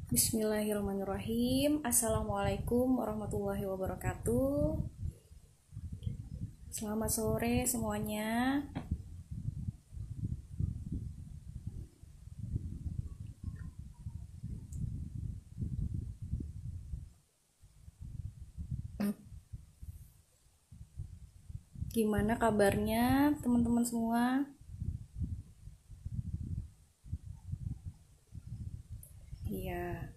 Bismillahirrahmanirrahim. Assalamualaikum warahmatullahi wabarakatuh. Selamat sore semuanya. Gimana kabarnya teman-teman semua? Iya,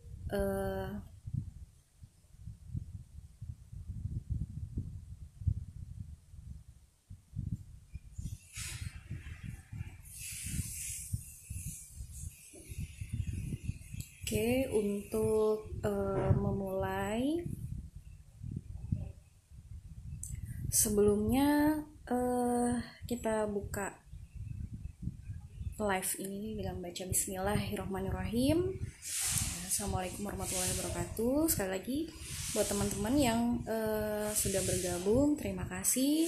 oke, untuk memulai, sebelumnya kita buka live ini dengan baca Bismillahirrahmanirrahim. Assalamualaikum warahmatullahi wabarakatuh. Sekali lagi buat teman-teman yang sudah bergabung, terima kasih.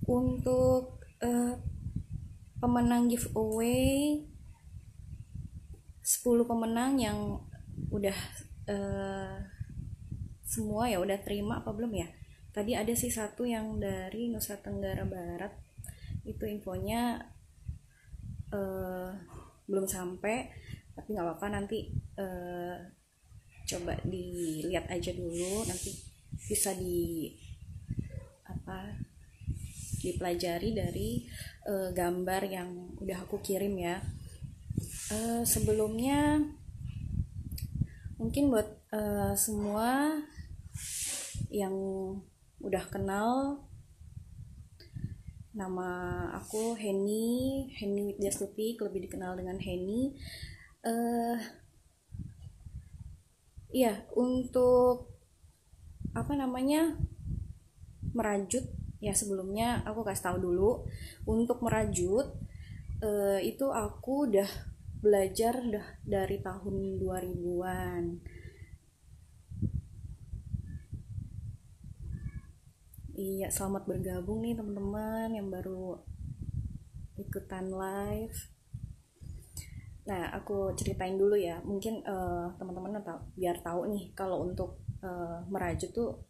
Untuk pemenang giveaway 10 pemenang yang udah semua ya udah terima apa belum ya? Tadi ada sih satu yang dari Nusa Tenggara Barat, itu infonya belum sampai, tapi nggak apa-apa, nanti coba dilihat aja dulu, nanti bisa dipelajari dari gambar yang udah aku kirim ya. Sebelumnya mungkin buat semua yang udah kenal, nama aku Henny Widyastuti, lebih dikenal dengan Henny. Iya, untuk merajut ya, sebelumnya aku kasih tahu dulu. Untuk merajut itu aku udah belajar dari tahun 2000-an. Iya, selamat bergabung nih teman-teman yang baru ikutan live. Nah, aku ceritain dulu ya, mungkin teman-teman biar tahu nih, kalau untuk merajut tuh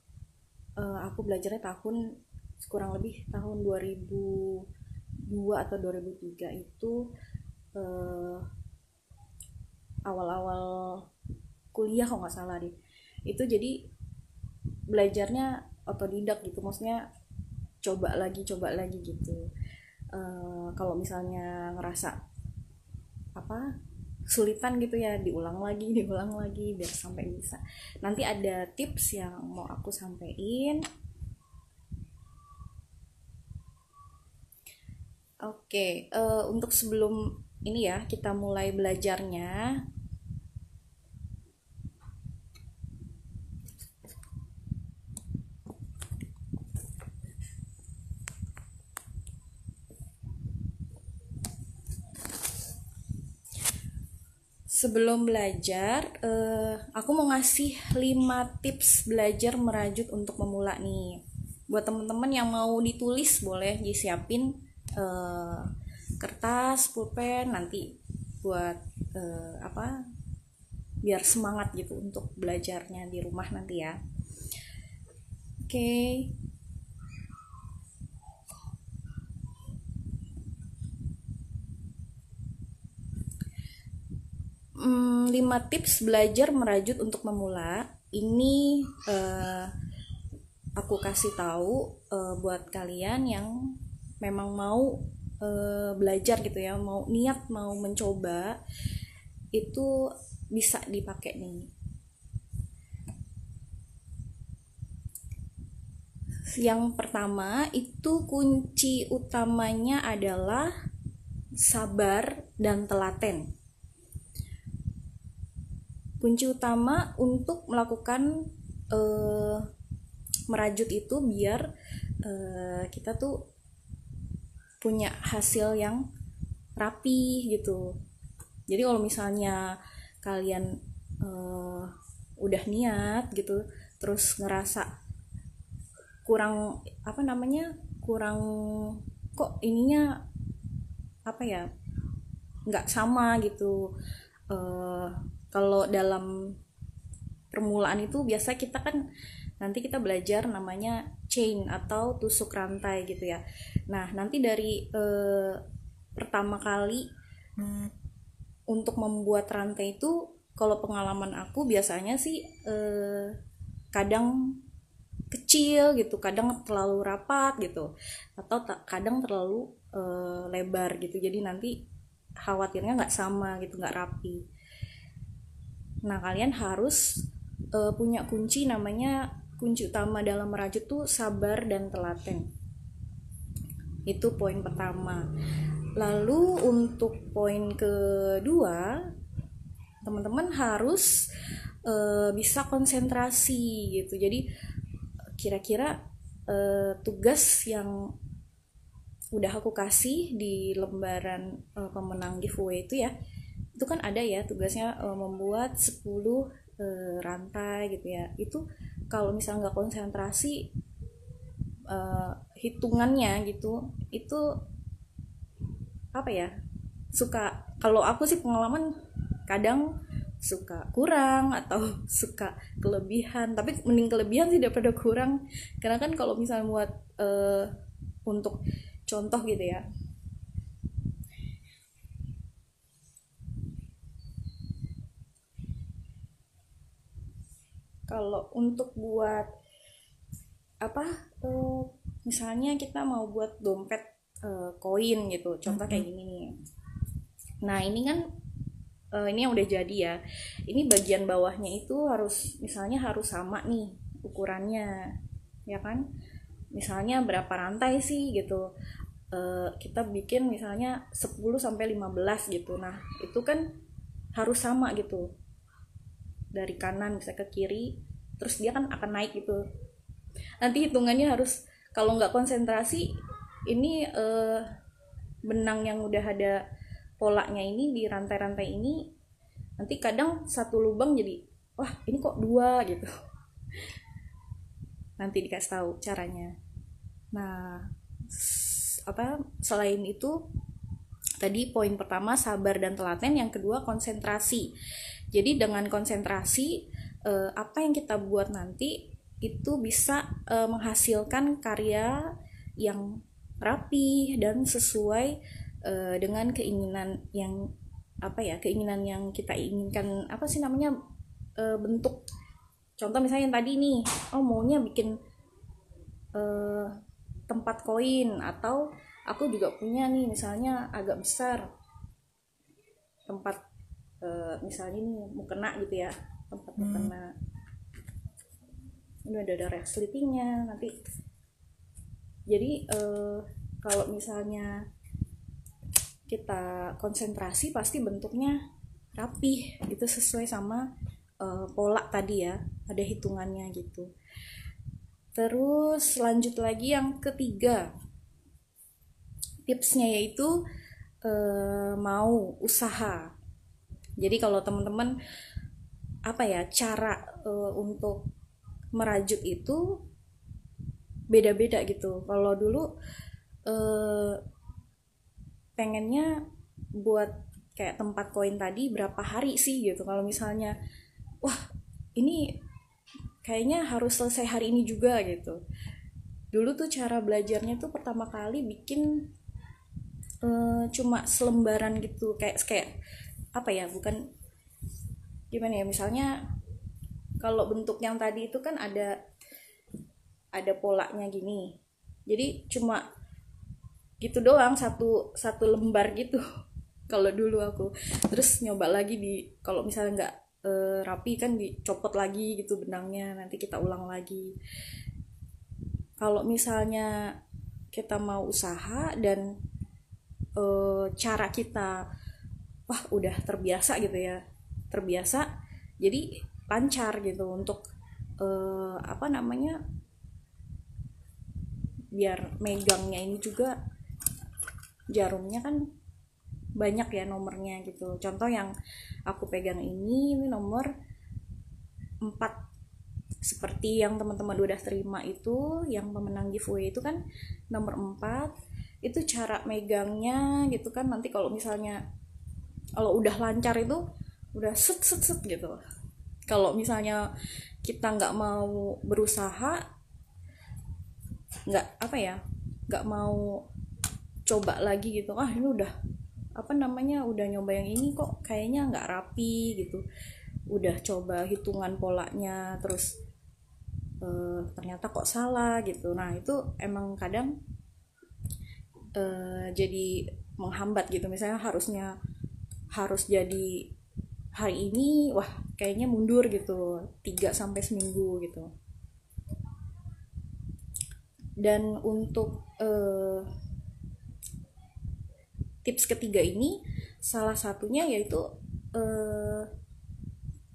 aku belajarnya kurang lebih tahun 2002 atau 2003, itu awal-awal kuliah kalau nggak salah deh. Itu jadi belajarnya otodidak gitu, maksudnya coba lagi gitu. Kalau misalnya ngerasa sulitan gitu ya, diulang lagi biar sampai bisa. Nanti ada tips yang mau aku sampein. Oke, untuk sebelum ini ya kita mulai belajarnya, Sebelum belajar, aku mau ngasih 5 tips belajar merajut untuk pemula nih. Buat teman-teman yang mau ditulis boleh disiapin kertas, pulpen nanti buat biar semangat gitu untuk belajarnya di rumah nanti ya. Oke. 5 tips belajar merajut untuk pemula. Ini aku kasih tahu buat kalian yang memang mau belajar gitu ya, mau niat mau mencoba, itu bisa dipakai nih. Yang pertama itu kunci utamanya adalah sabar dan telaten. Kunci utama untuk melakukan merajut itu biar kita tuh punya hasil yang rapi gitu. Jadi kalau misalnya kalian udah niat gitu terus ngerasa kurang kurang kok ininya nggak sama gitu. Kalau dalam permulaan itu biasa kita kan nanti kita belajar namanya chain atau tusuk rantai gitu ya. Nah nanti dari pertama kali untuk membuat rantai itu, kalau pengalaman aku biasanya sih kadang kecil gitu, kadang terlalu rapat gitu, atau kadang terlalu lebar gitu. Jadi nanti khawatirnya nggak sama gitu, nggak rapi. Nah kalian harus punya kunci, namanya kunci utama dalam merajut tuh sabar dan telaten. Itu poin pertama. Lalu untuk poin kedua, teman-teman harus bisa konsentrasi gitu. Jadi kira-kira tugas yang udah aku kasih di lembaran pemenang giveaway itu kan ada ya tugasnya membuat 10 rantai gitu ya. Itu kalau misalnya nggak konsentrasi, hitungannya gitu itu suka, kalau aku sih pengalaman kadang suka kurang atau suka kelebihan, tapi mending kelebihan sih daripada kurang. Karena kan kalau misalnya buat untuk contoh gitu ya, kalau untuk buat misalnya kita mau buat dompet koin gitu, contoh kayak gini nih. Nah ini kan ini yang udah jadi ya, ini bagian bawahnya itu misalnya harus sama nih ukurannya ya kan. Misalnya berapa rantai sih gitu, kita bikin misalnya 10 sampai 15 gitu. Nah itu kan harus sama gitu, dari kanan bisa ke kiri, terus dia kan akan naik gitu. Nanti hitungannya harus, kalau nggak konsentrasi ini benang yang udah ada polanya ini di rantai-rantai ini, nanti kadang satu lubang jadi wah ini kok dua gitu. Nanti dikasih tahu caranya. Nah selain itu tadi poin pertama sabar dan telaten, yang kedua konsentrasi. Jadi dengan konsentrasi apa yang kita buat nanti itu bisa menghasilkan karya yang rapi dan sesuai dengan keinginan yang keinginan yang kita inginkan, bentuk. Contoh misalnya yang tadi nih, maunya bikin tempat koin, atau aku juga punya nih misalnya agak besar tempat misalnya nih mukena gitu ya, tempat mukena. Ini ada resletingnya nanti. Jadi kalau misalnya kita konsentrasi pasti bentuknya rapi gitu, sesuai sama pola tadi ya, ada hitungannya gitu. Terus lanjut lagi yang ketiga, tipsnya yaitu mau usaha. Jadi kalau teman-teman cara untuk merajut itu beda-beda gitu. Kalau dulu pengennya buat kayak tempat koin tadi berapa hari sih gitu. Kalau misalnya wah ini kayaknya harus selesai hari ini juga gitu. Dulu tuh cara belajarnya tuh pertama kali bikin cuma selembaran gitu, kayak bukan gimana ya, misalnya kalau bentuk yang tadi itu kan ada polanya gini, jadi cuma gitu doang, satu lembar gitu. Kalau dulu aku terus nyoba lagi kalau misalnya nggak rapi kan dicopot lagi gitu benangnya, nanti kita ulang lagi. Kalau misalnya kita mau usaha dan cara kita udah terbiasa gitu ya, jadi lancar gitu untuk biar megangnya ini juga jarumnya kan banyak ya nomornya gitu. Contoh yang aku pegang ini nomor 4, seperti yang teman-teman udah terima itu, yang pemenang giveaway itu kan nomor 4. Itu cara megangnya gitu kan, nanti kalau udah lancar itu udah set set set gitu. Kalau misalnya kita nggak mau berusaha, nggak mau coba lagi gitu, ini udah udah nyoba yang ini kok kayaknya nggak rapi gitu, udah coba hitungan polanya terus ternyata kok salah gitu. Nah itu emang kadang jadi menghambat gitu. Misalnya harus jadi hari ini, kayaknya mundur gitu 3 sampai seminggu gitu. Dan untuk tips ketiga ini salah satunya yaitu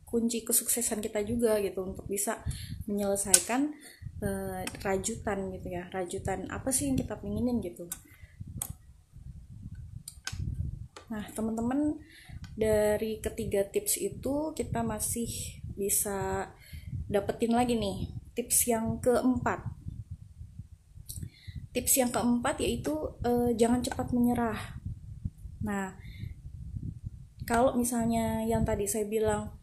kunci kesuksesan kita juga gitu, untuk bisa menyelesaikan rajutan gitu ya. Rajutan apa sih yang kita pinginin gitu. Nah teman-teman, dari ketiga tips itu kita masih bisa dapetin lagi nih tips yang keempat. Tips yang keempat yaitu jangan cepat menyerah. Nah kalau misalnya yang tadi saya bilang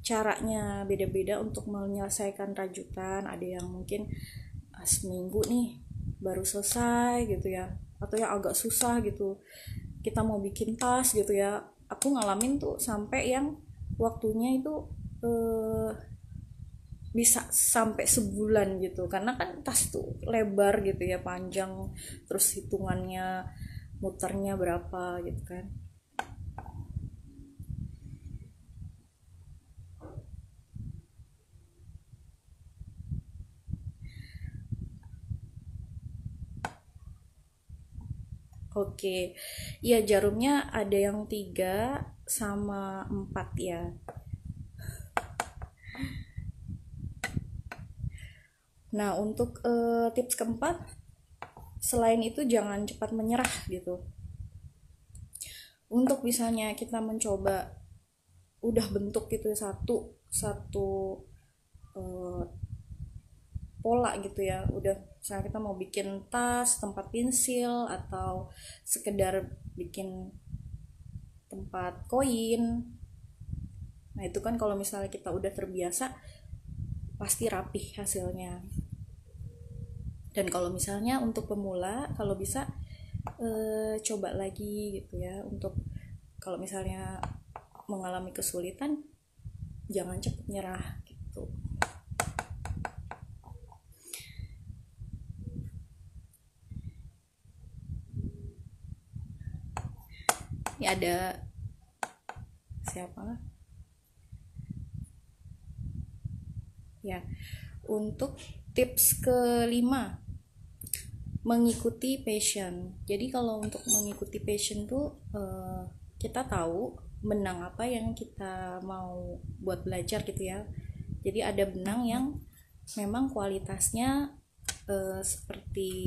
caranya beda-beda untuk menyelesaikan rajutan, ada yang mungkin seminggu nih baru selesai gitu ya, atau yang agak susah gitu, kita mau bikin tas gitu ya. Aku ngalamin tuh sampai yang waktunya itu bisa sampai sebulan gitu, karena kan tas tuh lebar gitu ya, panjang, terus hitungannya muternya berapa gitu kan. Oke, ya jarumnya ada yang 3 sama 4 ya. Nah untuk tips keempat, selain itu jangan cepat menyerah gitu. Untuk misalnya kita mencoba udah bentuk gitu satu pola gitu ya, udah misalnya kita mau bikin tas, tempat pensil, atau sekedar bikin tempat koin. Nah itu kan kalau misalnya kita udah terbiasa pasti rapih hasilnya. Dan kalau misalnya untuk pemula, kalau bisa coba lagi gitu ya. Untuk kalau misalnya mengalami kesulitan, jangan cepat nyerah gitu. Ya ada siapa ya. Untuk tips kelima, mengikuti passion. Jadi kalau untuk mengikuti passion tuh kita tahu benang apa yang kita mau buat belajar gitu ya. Jadi ada benang yang memang kualitasnya seperti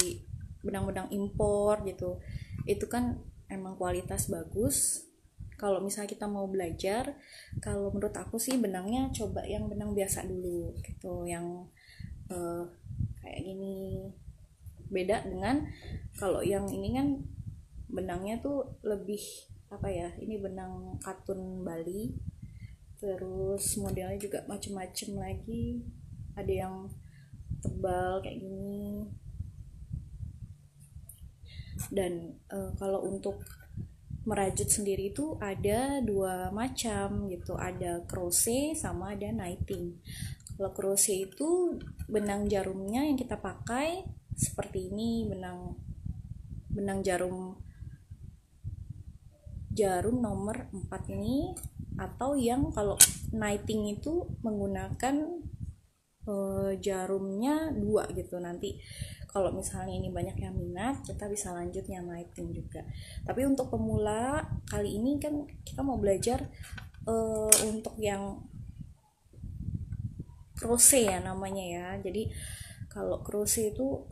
benang-benang impor gitu, itu kan emang kualitas bagus, kalau misalnya kita mau belajar, kalau menurut aku sih benangnya coba yang benang biasa dulu gitu, yang kayak gini. Beda dengan kalau yang ini kan benangnya tuh lebih apa ya, ini benang katun Bali, terus modelnya juga macem-macem lagi, ada yang tebal kayak gini. Dan kalau untuk merajut sendiri itu ada dua macam gitu, ada crochet sama ada knitting. Kalau crochet itu benang jarumnya yang kita pakai seperti ini, benang jarum nomor 4 ini, atau yang kalau knitting itu menggunakan jarumnya 2 gitu. Nanti kalau misalnya ini banyak yang minat, kita bisa lanjut yang knitting juga. Tapi untuk pemula kali ini kan kita mau belajar untuk yang crochet ya namanya ya. Jadi kalau crochet itu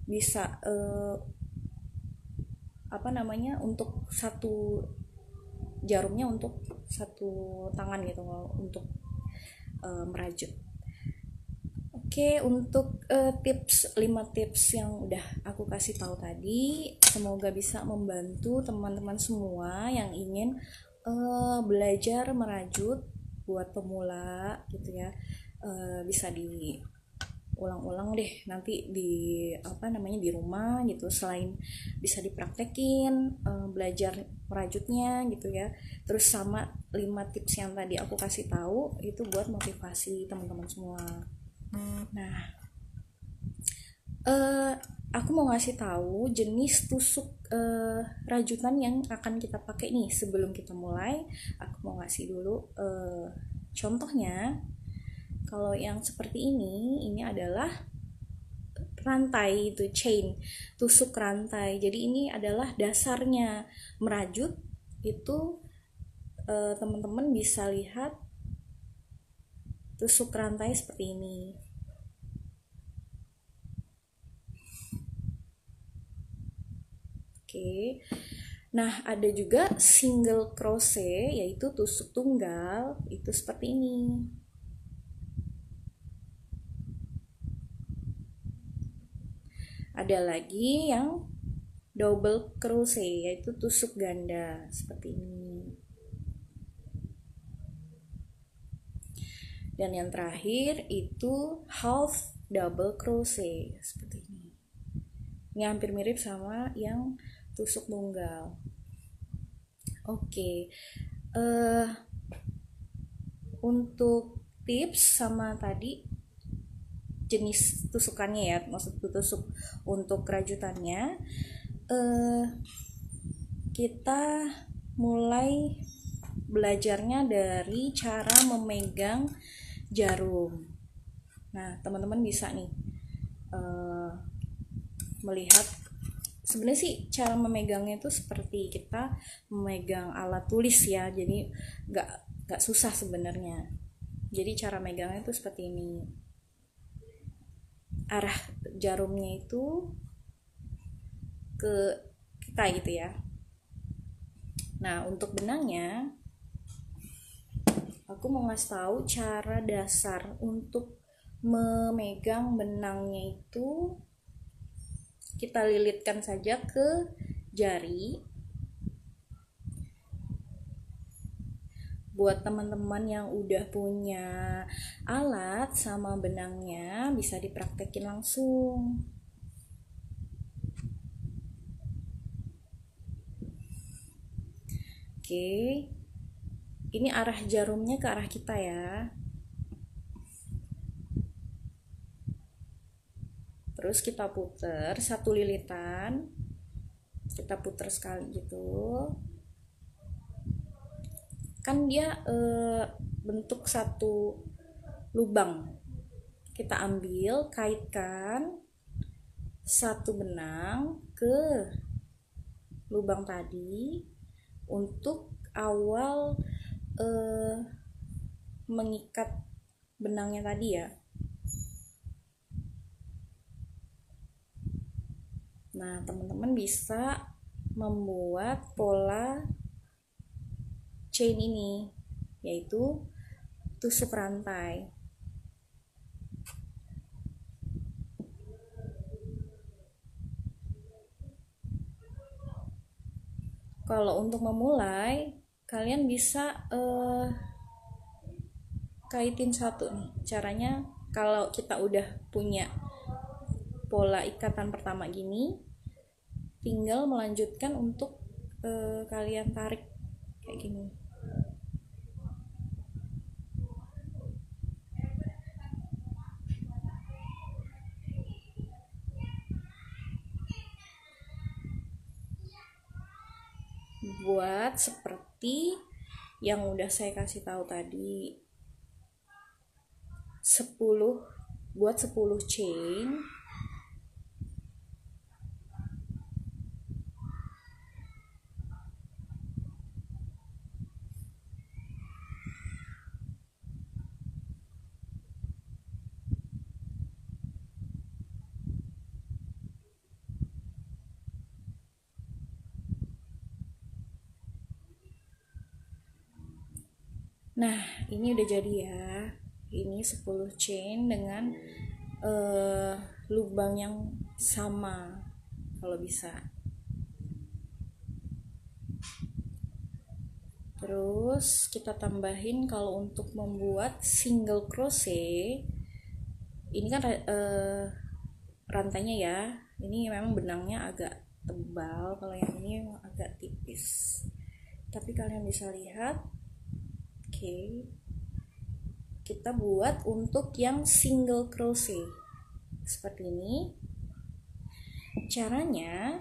bisa apa namanya, untuk satu jarumnya untuk satu tangan gitu untuk merajut. Oke, untuk 5 tips yang udah aku kasih tahu tadi, semoga bisa membantu teman-teman semua yang ingin belajar merajut buat pemula gitu ya. Bisa diulang-ulang deh nanti di di rumah gitu, selain bisa dipraktekin belajar merajutnya gitu ya. Terus sama 5 tips yang tadi aku kasih tahu itu buat motivasi teman-teman semua. Nah, aku mau ngasih tahu jenis tusuk rajutan yang akan kita pakai nih sebelum kita mulai. Aku mau ngasih dulu contohnya. Kalau yang seperti ini adalah rantai, itu chain, tusuk rantai. Jadi ini adalah dasarnya merajut itu. Teman-teman bisa lihat tusuk rantai seperti ini. Oke. Nah, ada juga single crochet, yaitu tusuk tunggal, itu seperti ini. Ada lagi yang double crochet, yaitu tusuk ganda, seperti ini. Dan yang terakhir itu half double crochet, seperti ini. Ini hampir mirip sama yang tusuk tunggal. Oke. Untuk tips sama tadi jenis tusukannya ya, maksud tusuk untuk rajutannya, kita mulai belajarnya dari cara memegang jarum. Nah, teman-teman bisa nih melihat sebenarnya sih cara memegangnya itu seperti kita memegang alat tulis ya, jadi nggak susah sebenarnya. Jadi cara megangnya itu seperti ini, arah jarumnya itu ke kita gitu ya. Nah, untuk benangnya aku mau ngasih tahu cara dasar untuk memegang benangnya itu. Kita lilitkan saja ke jari. Buat teman-teman yang udah punya alat sama benangnya, bisa dipraktekin langsung. Oke, ini arah jarumnya ke arah kita ya. Terus kita puter satu lilitan, kita puter sekali gitu. Kan dia bentuk satu lubang. Kita ambil, kaitkan satu benang ke lubang tadi untuk awal mengikat benangnya tadi ya. Nah, teman-teman bisa membuat pola chain ini, yaitu tusuk rantai. Kalau untuk memulai, kalian bisa kaitin satu nih. Caranya kalau kita udah punya pola ikatan pertama gini, tinggal melanjutkan untuk kalian tarik kayak gini. Buat seperti yang udah saya kasih tahu tadi, 10 buat 10 chain. Nah, ini udah jadi ya. Ini 10 chain dengan lubang yang sama kalau bisa. Terus kita tambahin kalau untuk membuat single crochet, ini kan rantainya ya. Ini memang benangnya agak tebal, kalau yang ini memang agak tipis. Tapi kalian bisa lihat, oke, kita buat untuk yang single crochet seperti ini. Caranya,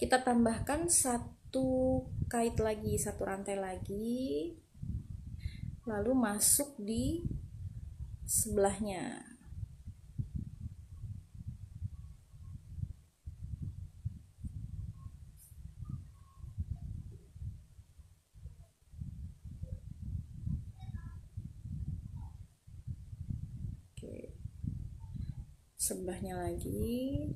kita tambahkan satu kait lagi, satu rantai lagi, lalu masuk di sebelahnya. Oke, sebelahnya lagi.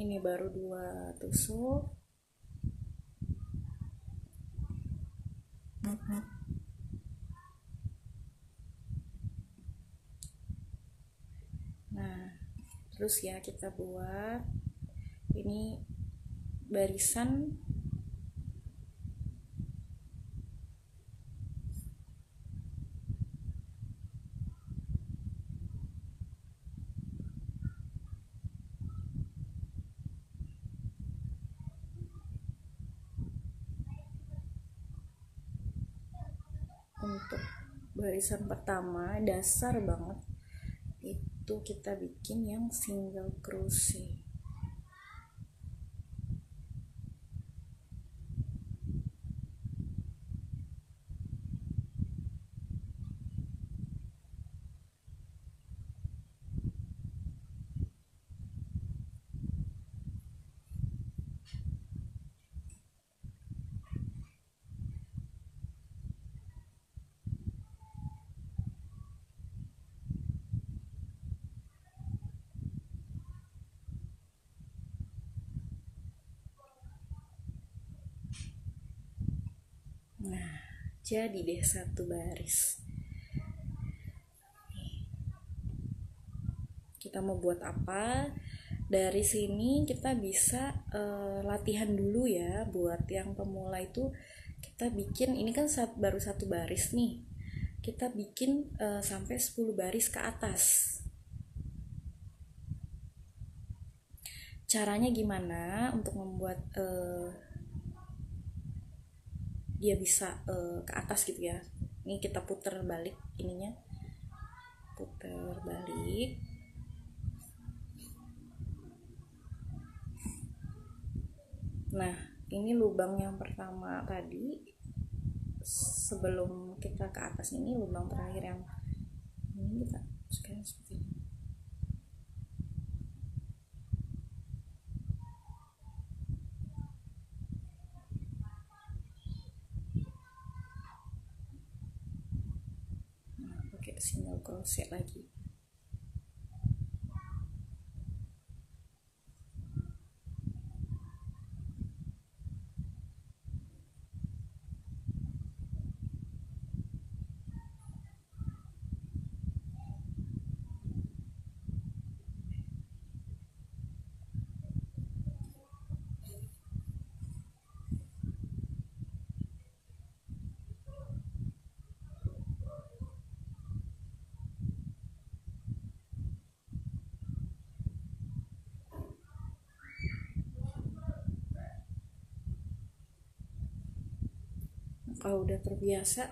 Ini baru 2 tusuk. Nah, terus ya kita buat ini barisan untuk barisan pertama, dasar banget itu kita bikin yang single crochet. Nah, jadi deh satu baris. Kita mau buat apa? Dari sini kita bisa latihan dulu ya. Buat yang pemula itu kita bikin, ini kan baru satu baris nih, kita bikin sampai 10 baris ke atas. Caranya gimana untuk membuat dia bisa ke atas gitu ya. Ini kita putar balik ininya, putar balik. Nah, ini lubang yang pertama tadi, sebelum kita ke atas ini lubang terakhir yang ini kita sekarang seperti ini. single crochet lagi. Kalau udah terbiasa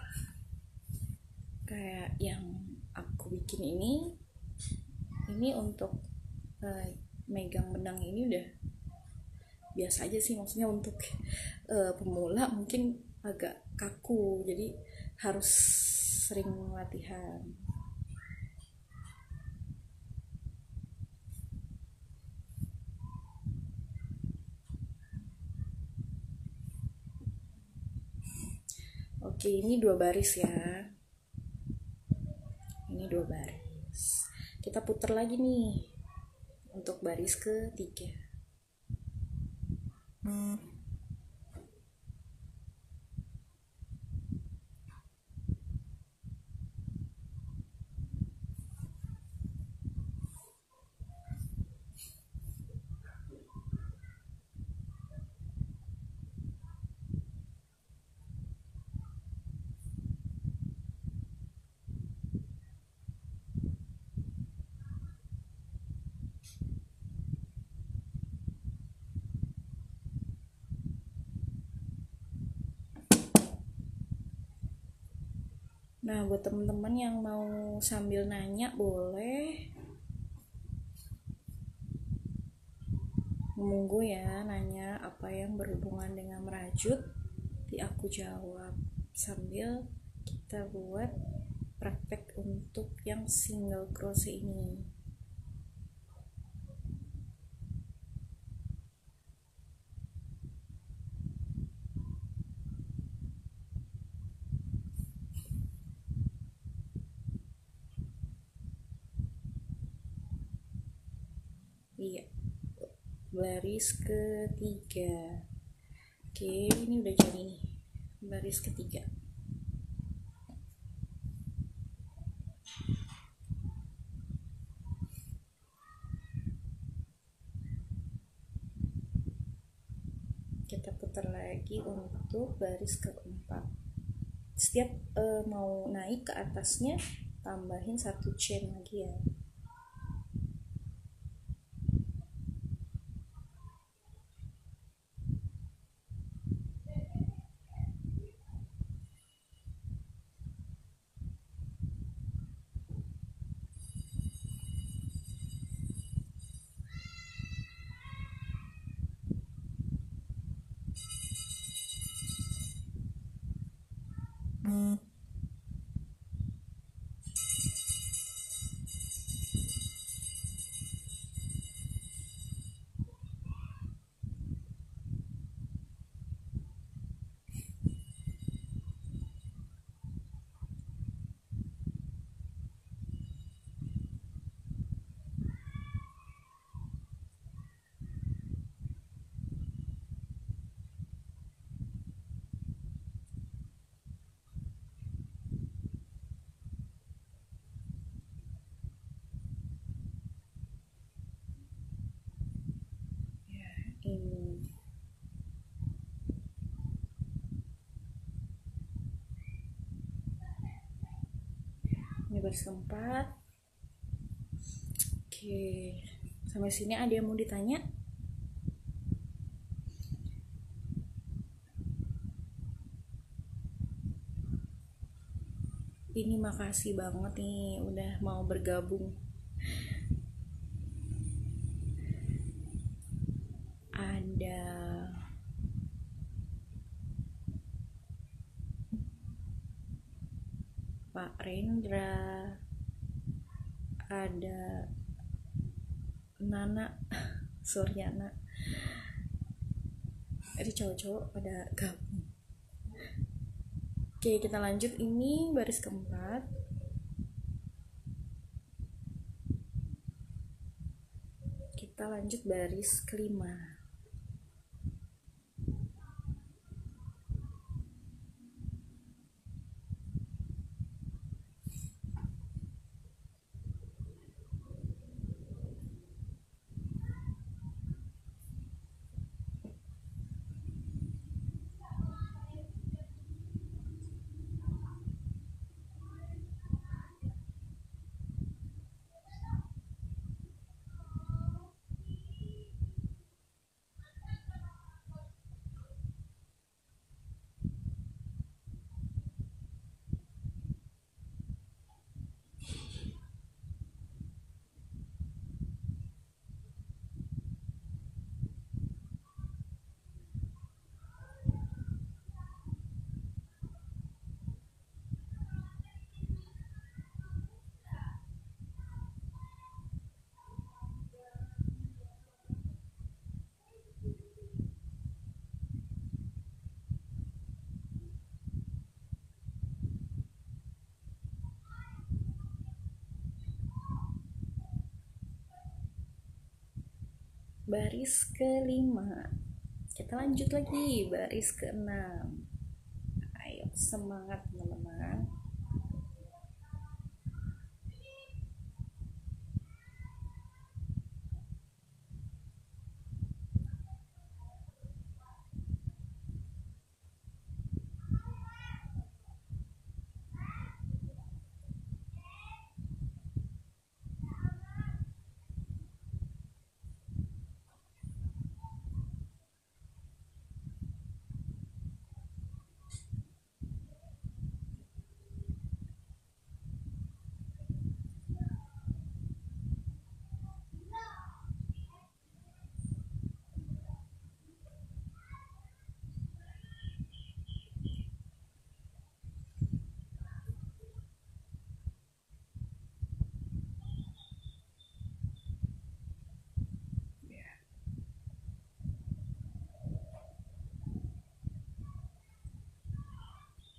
kayak yang aku bikin ini untuk megang benang ini udah biasa aja sih, maksudnya untuk pemula mungkin agak kaku, jadi harus sering latihan. Oke, ini 2 baris ya. Ini 2 baris. Kita putar lagi nih untuk baris ketiga. Nah, buat teman-teman yang mau sambil nanya boleh, monggo ya, nanya apa yang berhubungan dengan merajut, nanti aku jawab sambil kita buat praktek untuk yang single crochet ini. Iya, baris ketiga. Oke, ini udah jadi nih baris ketiga. Kita putar lagi untuk baris keempat. Setiap mau naik ke atasnya tambahin 1 chain lagi ya. Ini baris keempat. Oke, sampai sini ada yang mau ditanya? Ini makasih banget nih udah mau bergabung. Ada Pak Rendra, ada Nana Suryana, ada cowok-cowok pada gabung. Oke, kita lanjut. Ini baris keempat. kita lanjut baris kelima. Baris kelima, kita lanjut lagi baris keenam. Ayo semangat teman-teman.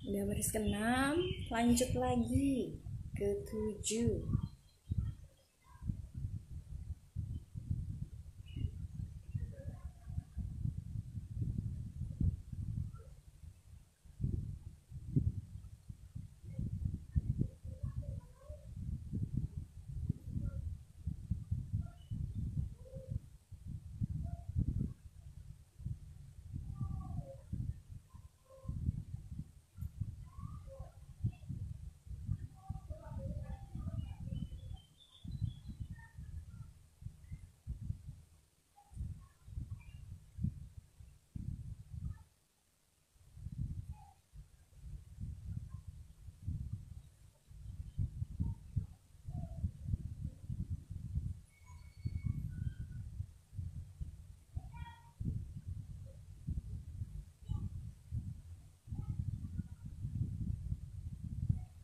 Udah baris ke-6, lanjut lagi ke-7.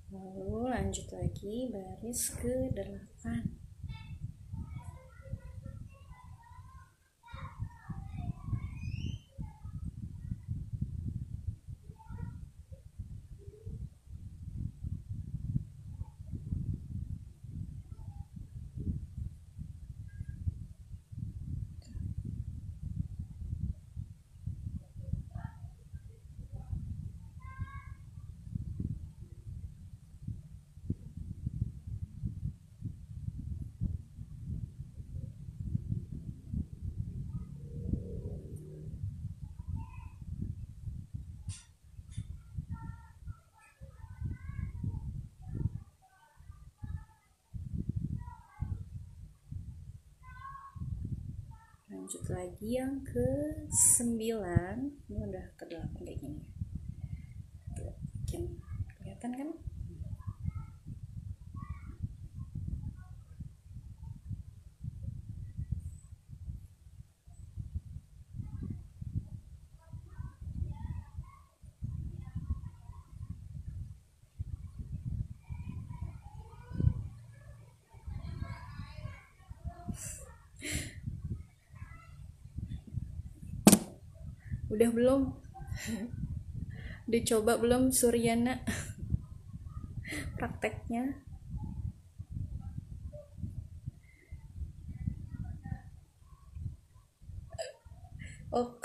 Lalu lanjut lagi baris ke-8. Lanjut lagi yang ke-9. Ini udah ke-8 kayak gini. Tuh, kelihatan kan? Udah belum? Udah coba belum Suryana prakteknya? Oh,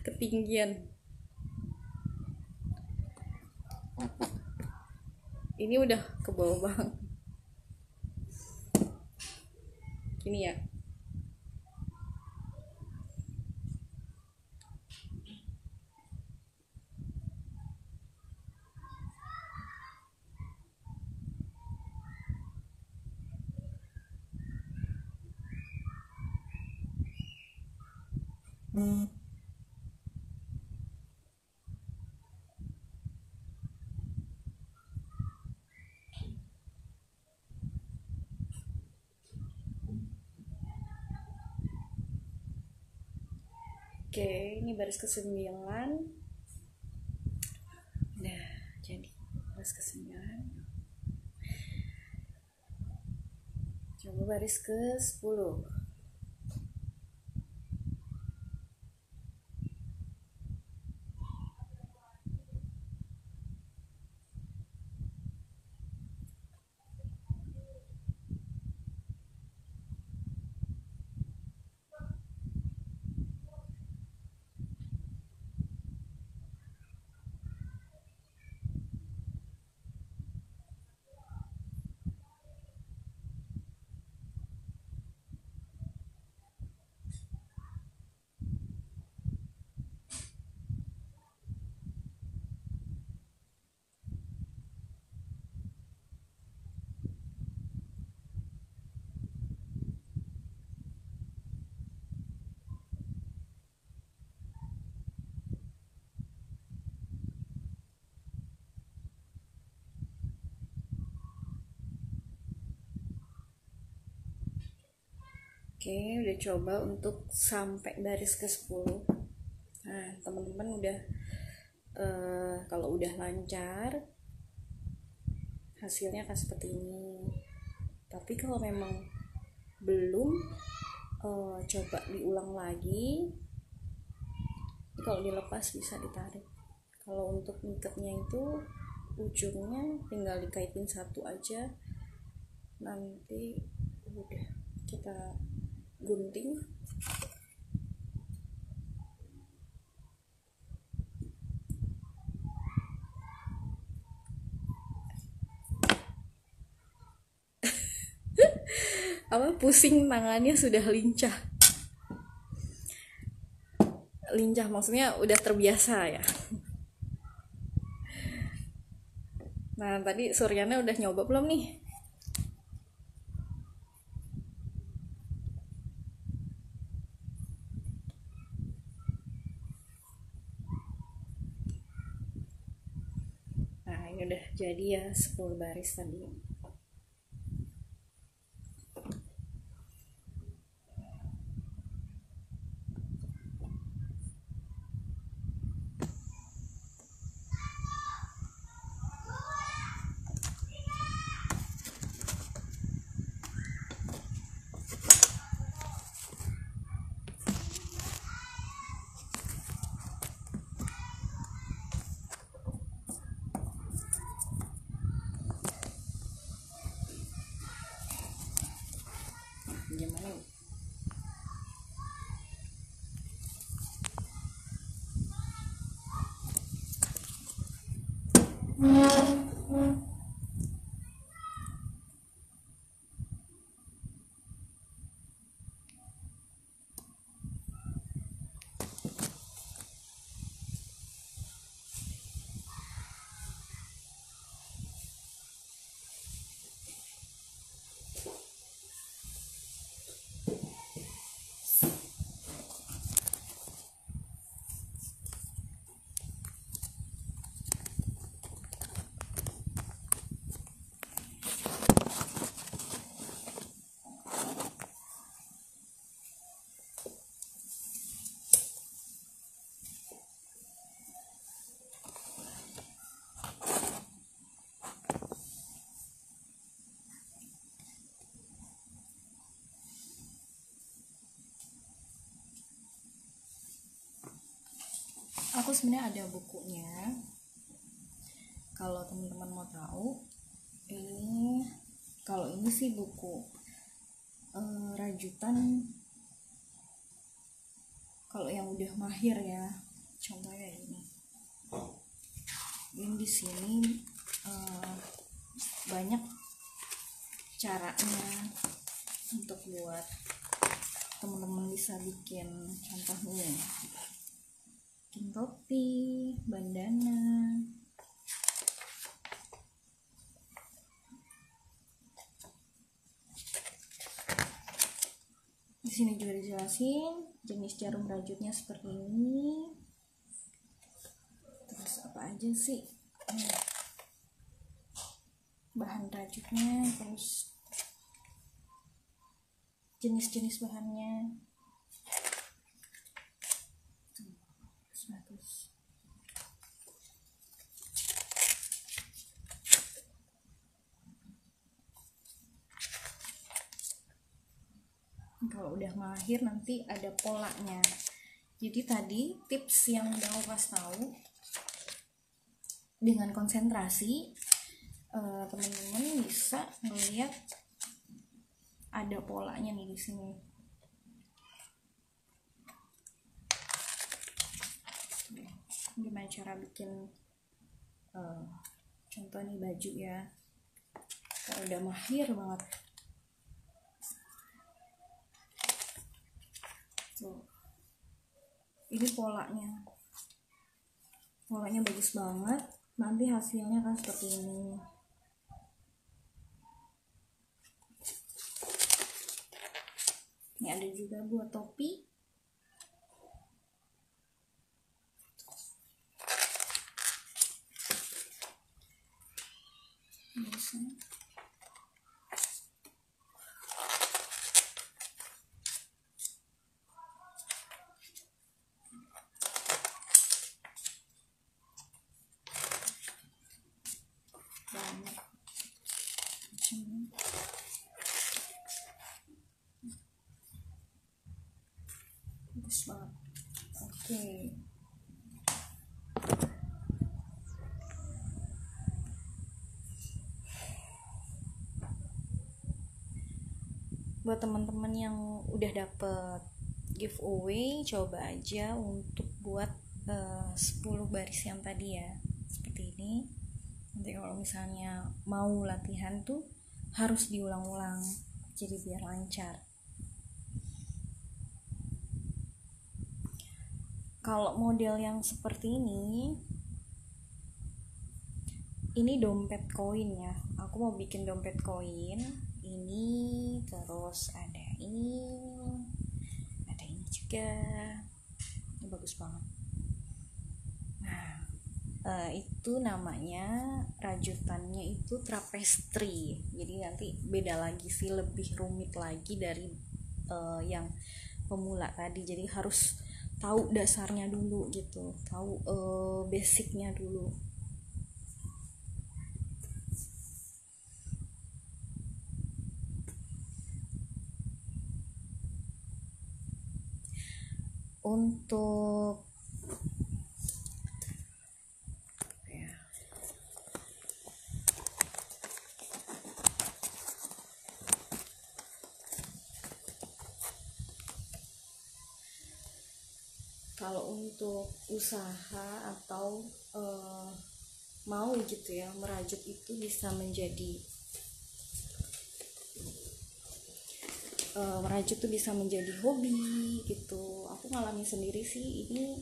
ketinggian. Ini udah ke bawah banget. Gini ya. Oke, ini baris ke-9. Nah, jadi baris ke-9. Coba baris ke-10. Oke, udah coba untuk sampai baris ke-10. Nah, teman-teman udah kalau udah lancar hasilnya akan seperti ini. Tapi kalau memang belum, coba diulang lagi. Kalau dilepas bisa ditarik. Kalau untuk ngikatnya itu ujungnya tinggal dikaitin satu aja, nanti udah kita gunting. Pusing tangannya, sudah lincah maksudnya udah terbiasa ya. Nah, tadi Suryana udah nyoba belum nih? Nah, ini udah jadi ya 10 baris tadi. Gimana? Aku sebenarnya ada bukunya. Kalau teman-teman mau tahu, kalau ini sih buku rajutan Kalau yang udah mahir ya, contohnya ini. Yang di sini banyak caranya untuk buat teman-teman bisa bikin, contohnya bikin topi, bandana. Di sini juga dijelasin jenis jarum rajutnya seperti ini. Terus apa aja sih bahan rajutnya, terus jenis-jenis bahannya. Bagus. Kalau udah mahir nanti ada polanya. Jadi tadi tips yang udah aku kasih tahu, dengan konsentrasi teman-teman bisa ngeliat ada polanya nih di sini. Gimana cara bikin contoh nih baju ya, kalau udah mahir banget tuh, ini polanya bagus banget, nanti hasilnya kan seperti ini. Ini ada juga buat topi. Banyak. Bagus banget. Oke. Buat teman-teman yang udah dapet giveaway, coba aja untuk buat 10 baris yang tadi ya, seperti ini. Nanti kalau misalnya mau latihan tuh harus diulang-ulang, jadi biar lancar. Kalau model yang seperti ini dompet koin ya, aku mau bikin dompet koin ini, terus ada ini juga, ini bagus banget. Nah, itu namanya rajutannya itu trapestri, jadi nanti beda lagi sih, lebih rumit lagi dari yang pemula tadi, jadi harus tahu dasarnya dulu gitu, tahu basicnya dulu. Untuk kalau untuk usaha atau mau gitu ya merajut, itu bisa menjadi merajut tuh bisa menjadi hobi gitu. Aku ngalamin sendiri sih, ini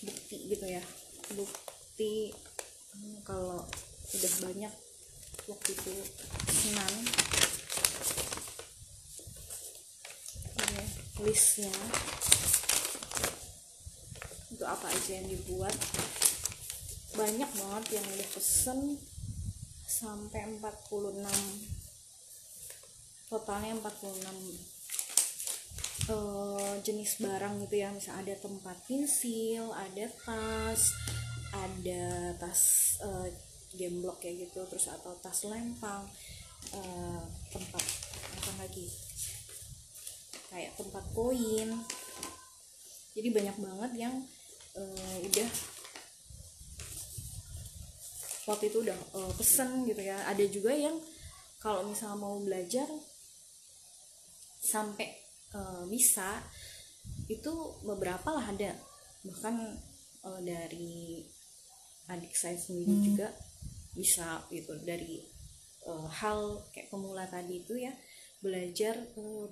bukti gitu ya, bukti kalau udah banyak waktu itu senang. Ini listnya untuk apa aja yang dibuat, banyak banget yang udah pesen sampai 46, totalnya 46 jenis barang gitu ya. Misal ada tempat pensil, ada tas gemblok kayak gitu, terus atau tas lempang, tempat apa lagi, kayak tempat koin. Jadi banyak banget yang udah waktu itu udah pesen gitu ya. Ada juga yang kalau misalnya mau belajar sampai bisa itu beberapa lah ada, bahkan dari adik saya sendiri juga bisa gitu, dari hal kayak pemula tadi itu ya, belajar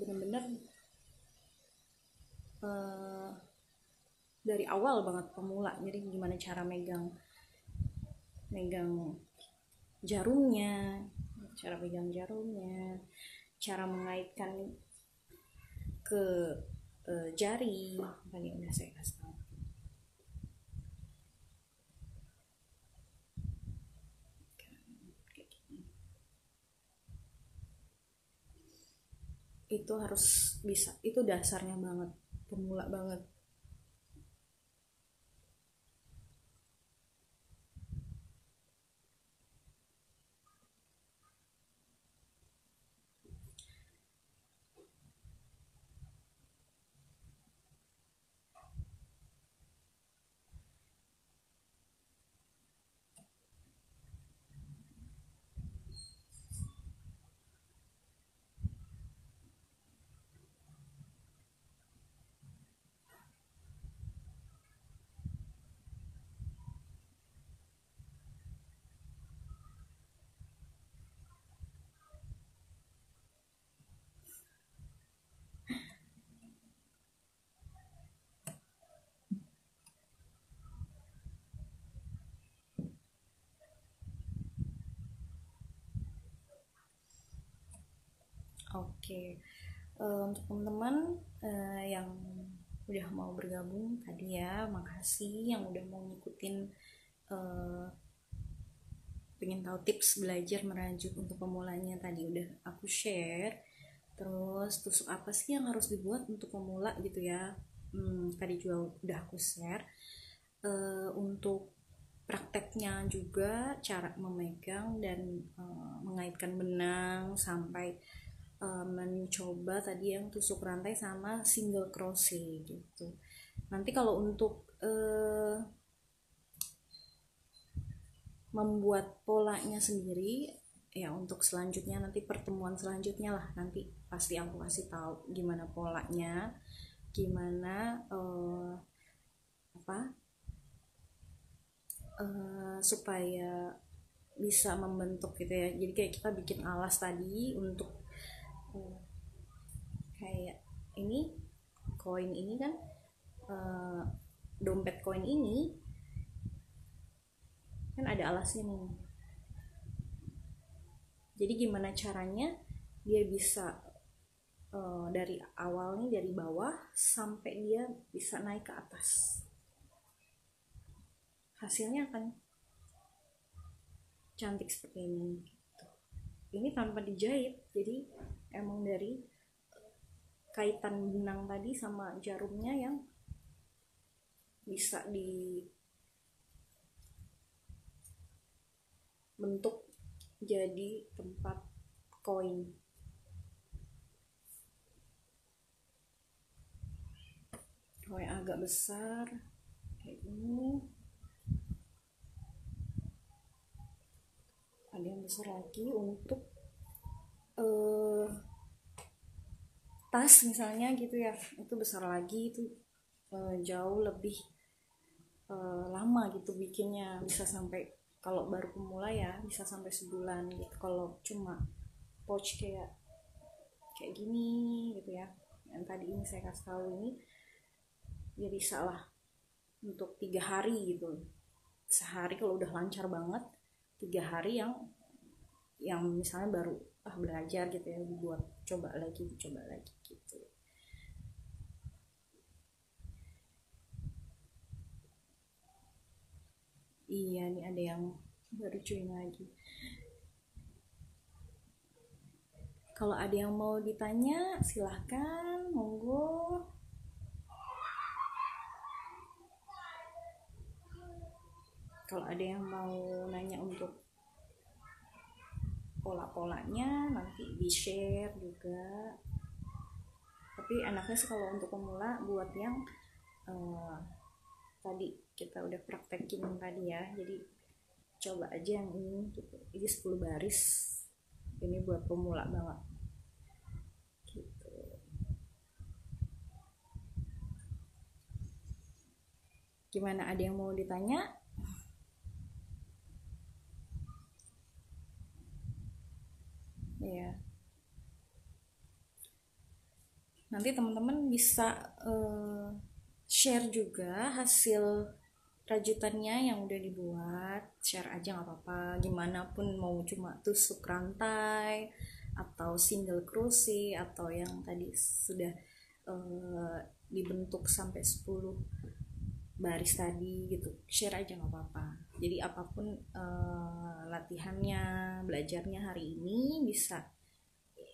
benar-benar dari awal banget pemula. Jadi gimana cara megang jarumnya, cara mengaitkan ke jari, tadi udah saya kasih tahu. Itu harus bisa, itu dasarnya banget, pemula banget. Oke, untuk teman-teman yang udah mau bergabung tadi ya, makasih yang udah mau ngikutin, pengen tahu tips belajar merajut untuk pemulanya tadi udah aku share. Terus tusuk apa sih yang harus dibuat untuk pemula gitu ya, tadi juga udah aku share. Untuk prakteknya juga, cara memegang dan mengaitkan benang sampai mencoba tadi yang tusuk rantai sama single crochet gitu. Nanti kalau untuk membuat polanya sendiri ya, untuk selanjutnya nanti pertemuan selanjutnya lah, nanti pasti aku kasih tahu gimana polanya, gimana supaya bisa membentuk gitu ya. Jadi kayak kita bikin alas tadi untuk kayak ini koin ini kan, dompet koin ini kan ada alasnya nih. Jadi gimana caranya dia bisa dari awalnya dari bawah sampai dia bisa naik ke atas, hasilnya akan cantik seperti ini gitu. Ini tanpa dijahit, jadi emang dari kaitan benang tadi sama jarumnya yang bisa dibentuk jadi tempat koin. Kalau yang agak besar kayak ini, ada yang besar lagi untuk tas misalnya gitu ya, itu besar lagi, itu jauh lebih lama gitu bikinnya, bisa sampai, kalau baru pemula ya bisa sampai sebulan gitu. Kalau cuma pouch kayak gini gitu ya, yang tadi ini saya kasih tahu ini, ya bisa lah untuk 3 hari gitu. Sehari kalau udah lancar banget, 3 hari yang misalnya baru belajar gitu ya, dibuat coba lagi gitu. Iya nih, ada yang baru join lagi. Kalau ada yang mau ditanya silahkan, monggo. Kalau ada yang mau nanya untuk pola-polanya nanti di share juga. Tapi enaknya sih kalau untuk pemula buat yang tadi kita udah praktekin tadi ya, jadi coba aja yang ini gitu. Ini 10 baris, ini buat pemula banget gitu. Gimana, ada yang mau ditanya? Ya, nanti teman-teman bisa share juga hasil rajutannya yang udah dibuat, share aja nggak apa-apa, gimana pun, mau cuma tusuk rantai atau single crochet atau yang tadi sudah dibentuk sampai 10 baris tadi gitu, share aja nggak apa-apa. Jadi apapun latihannya, belajarnya hari ini bisa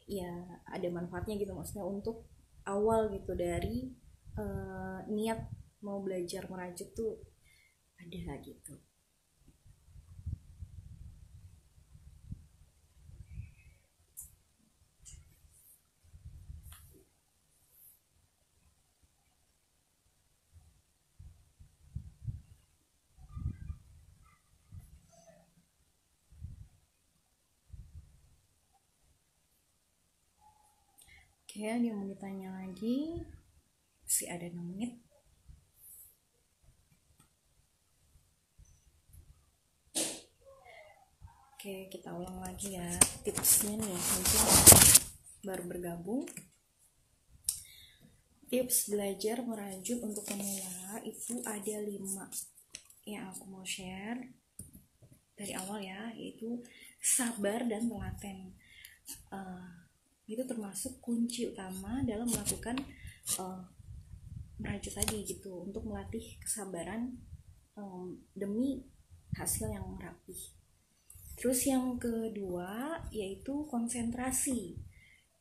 ya ada manfaatnya gitu, maksudnya untuk awal gitu dari niat mau belajar merajut tuh ada gitu. Oke, ada yang mau ditanya lagi? Masih ada 6 menit. Oke, kita ulang lagi ya tipsnya nih, mungkin baru bergabung. Tips belajar merajut untuk pemula itu ada 5 yang aku mau share dari awal ya, yaitu sabar dan telaten. Itu termasuk kunci utama dalam melakukan merajut tadi gitu, untuk melatih kesabaran demi hasil yang rapih. Terus yang kedua yaitu konsentrasi.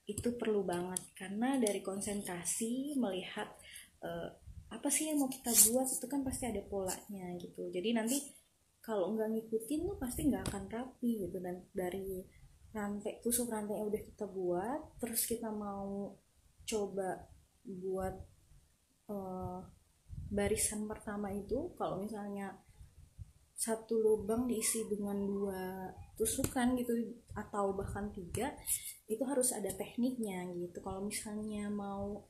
Itu perlu banget, karena dari konsentrasi melihat apa sih yang mau kita buat itu kan pasti ada polanya gitu. Jadi nanti kalau nggak ngikutin tuh pasti nggak akan rapi gitu. Dan dari tusuk rantai yang udah kita buat, terus kita mau coba buat barisan pertama itu, kalau misalnya satu lubang diisi dengan 2 tusukan gitu atau bahkan 3, itu harus ada tekniknya gitu. Kalau misalnya mau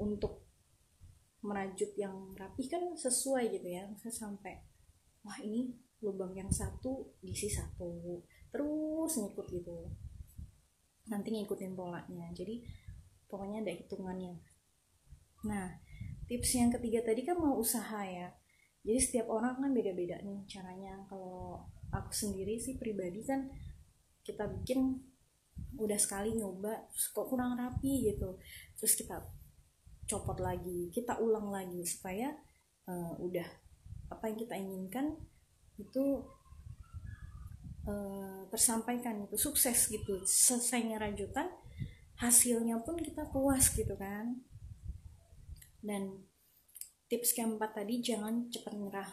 untuk merajut yang rapi kan sesuai gitu ya, misalnya sampai wah ini lubang yang satu diisi 1, terus ngikut gitu, nanti ngikutin polanya. Jadi pokoknya ada hitungannya. Nah, tips yang ketiga tadi kan mau usaha ya. Jadi setiap orang kan beda-beda nih caranya. Kalau aku sendiri sih pribadi kan, kita bikin udah sekali nyoba kok kurang rapi gitu, terus kita copot lagi, kita ulang lagi supaya udah apa yang kita inginkan itu tersampaikan, itu sukses gitu. Selesainya rajutan, hasilnya pun kita puas gitu kan. Dan tips keempat tadi, jangan cepat nyerah.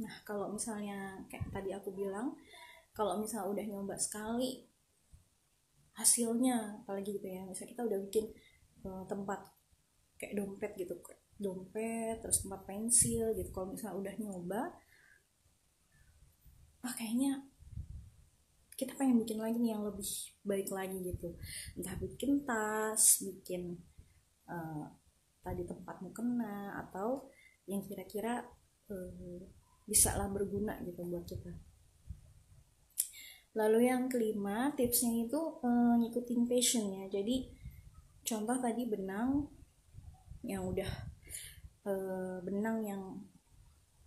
Nah, kalau misalnya kayak tadi aku bilang, kalau misalnya udah nyoba sekali hasilnya, apalagi gitu ya, misalnya kita udah bikin tempat kayak dompet gitu, dompet terus tempat pensil gitu, kalau misalnya udah nyoba, kayaknya kita pengen bikin lagi nih yang lebih baik lagi gitu, entah bikin tas, bikin tadi tempat mukena, atau yang kira-kira bisa lah berguna gitu buat kita. Lalu yang kelima, tipsnya itu ngikutin passion ya. Jadi contoh tadi benang yang udah benang yang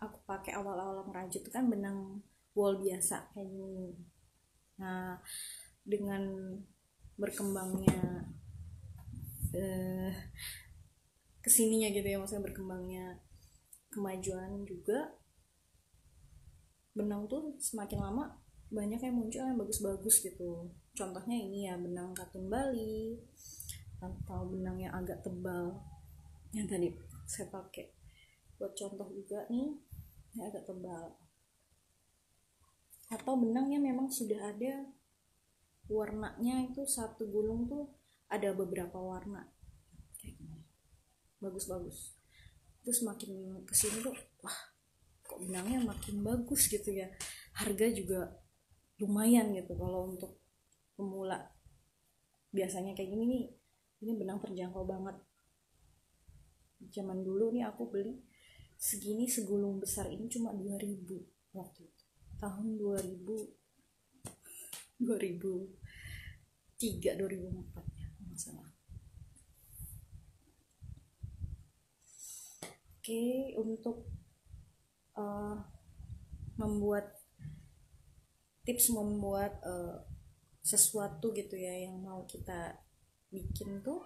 aku pakai awal-awal merajut itu kan benang wol biasa kayak gini. Nah, dengan berkembangnya kesininya gitu ya, maksudnya berkembangnya kemajuan juga, benang tuh semakin lama banyak yang muncul yang bagus-bagus gitu. Contohnya ini ya, benang katun Bali atau benang yang agak tebal yang tadi saya pakai buat contoh juga nih, yang agak tebal, atau benang yang memang sudah ada warnanya, itu satu gulung tuh ada beberapa warna kayak gini, bagus-bagus. Terus makin kesini tuh wah kok benangnya makin bagus gitu ya, harga juga lumayan gitu. Kalau untuk pemula biasanya kayak gini nih, ini benang terjangkau banget. Zaman dulu nih aku beli segini, segulung besar ini cuma 2000 waktu itu, tahun 2003 2004 ya nggak salah. Oke, untuk membuat tips membuat sesuatu gitu ya yang mau kita bikin tuh,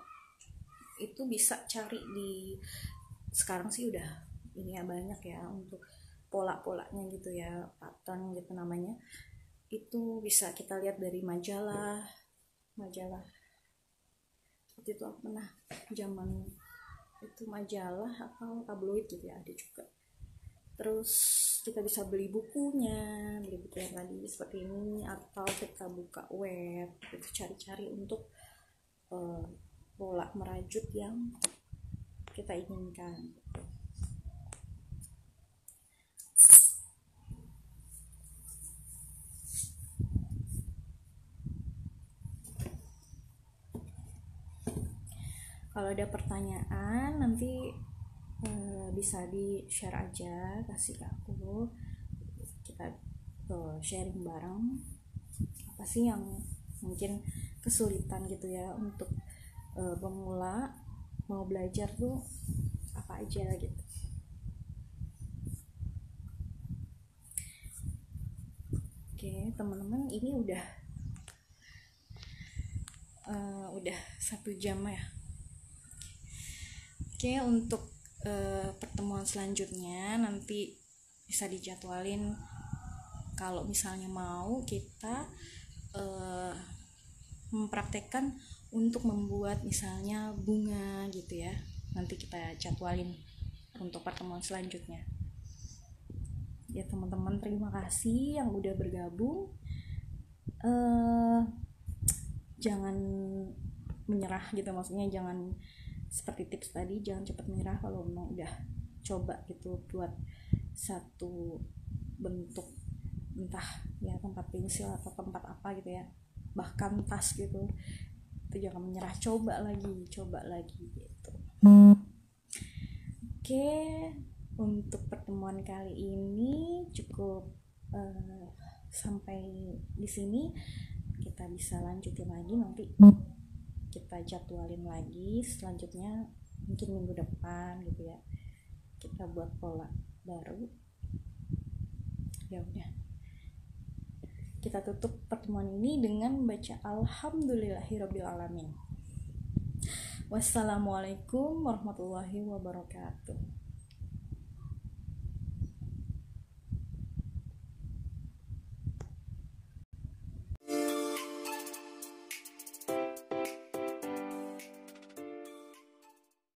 itu bisa cari di, sekarang sih udah ini ya banyak ya untuk pola-polanya gitu ya, pattern gitu namanya. Itu bisa kita lihat dari majalah waktu itu aku pernah zaman itu majalah atau tabloid gitu ya, ada juga. Terus kita bisa beli buku yang tadi seperti ini, atau kita buka web itu cari-cari untuk pola merajut yang kita inginkan. Kalau ada pertanyaan nanti bisa di share aja, kasih ke aku, kita sharing bareng apa sih yang mungkin kesulitan gitu ya untuk pemula mau belajar tuh apa aja gitu. Oke teman-teman, ini udah 1 jam ya. Oke, untuk pertemuan selanjutnya nanti bisa dijadwalin. Kalau misalnya mau kita mempraktekkan untuk membuat misalnya bunga gitu ya, nanti kita jadwalin untuk pertemuan selanjutnya ya teman-teman. Terima kasih yang udah bergabung. Jangan menyerah gitu, maksudnya jangan seperti tips tadi, jangan cepat menyerah kalau memang udah coba gitu buat satu bentuk, entah ya tempat pensil atau tempat apa gitu ya, bahkan tas gitu, itu jangan menyerah, coba lagi gitu. Oke, untuk pertemuan kali ini cukup sampai di sini. Kita bisa lanjutin lagi nanti, kita jadwalin lagi selanjutnya mungkin minggu depan gitu ya, kita buat pola baru. Ya udah, kita tutup pertemuan ini dengan baca alhamdulillahirabbil alamin. Wassalamualaikum warahmatullahi wabarakatuh.